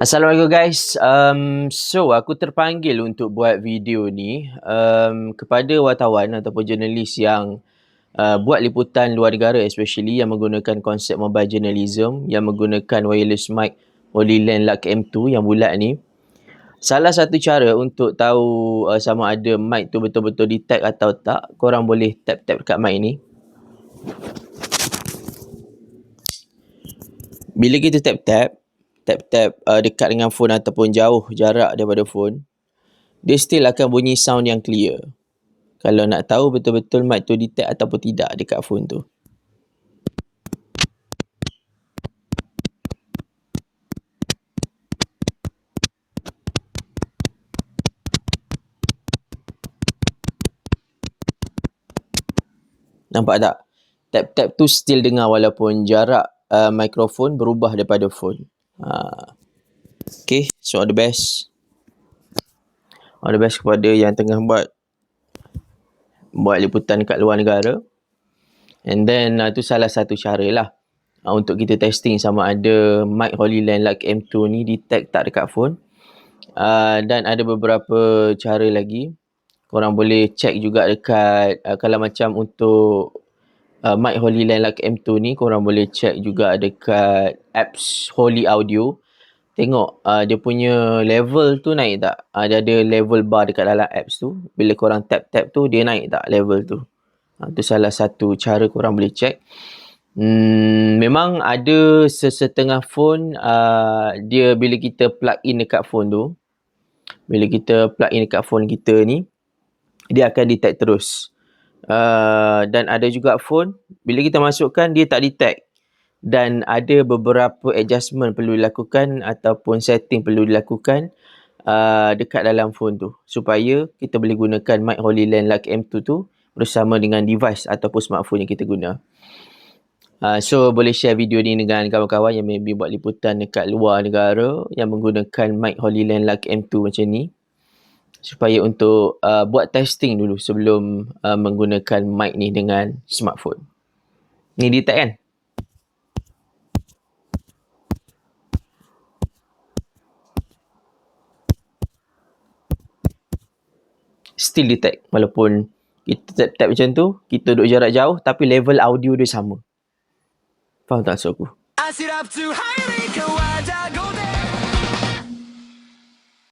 Assalamualaikum guys. So aku terpanggil untuk buat video ni kepada wartawan ataupun jurnalis yang buat liputan luar negara, especially yang menggunakan konsep mobile journalism, yang menggunakan wireless mic Holyland Luck M2 yang bulat ni. Salah satu cara untuk tahu sama ada mic tu betul-betul detect atau tak, korang boleh tap-tap dekat mic ni. Bila kita tap-tap dekat dengan phone ataupun jauh jarak daripada phone, dia still akan bunyi sound yang clear. Kalau nak tahu betul-betul mic tu detect ataupun tidak dekat phone tu. Nampak tak? Tap-tap tu still dengar walaupun jarak mikrofon berubah daripada phone. Okay, so all the best. All the best kepada yang tengah buat liputan kat luar negara. And then tu salah satu cara lah untuk kita testing sama ada mic Holyland Luck M2 ni detect tak dekat phone. Dan ada beberapa cara lagi. Korang boleh check juga dekat kalau macam untuk mic Holyland Luck M2 ni, korang boleh check juga dekat apps Holy Audio. Tengok dia punya level tu naik tak? Dia ada level bar dekat dalam apps tu. Bila korang tap-tap tu, dia naik tak level tu? Tu salah satu cara korang boleh check. Memang ada sesetengah phone, dia bila kita plug in dekat phone tu, bila kita plug in dekat phone kita ni, dia akan detect terus. Dan ada juga phone, bila kita masukkan, dia tak detect. Dan ada beberapa adjustment perlu dilakukan ataupun setting perlu dilakukan dekat dalam phone tu, supaya kita boleh gunakan mic Holyland Luck M2 tu bersama dengan device ataupun smartphone yang kita guna. So boleh share video ni dengan kawan-kawan yang maybe buat liputan dekat luar negara yang menggunakan mic Holyland Luck M2 macam ni, supaya untuk buat testing dulu sebelum menggunakan mic ni dengan smartphone. Ni detect kan? Still detect walaupun kita tap macam tu, kita duduk jarak jauh tapi level audio dia sama. Faham tak maksud aku?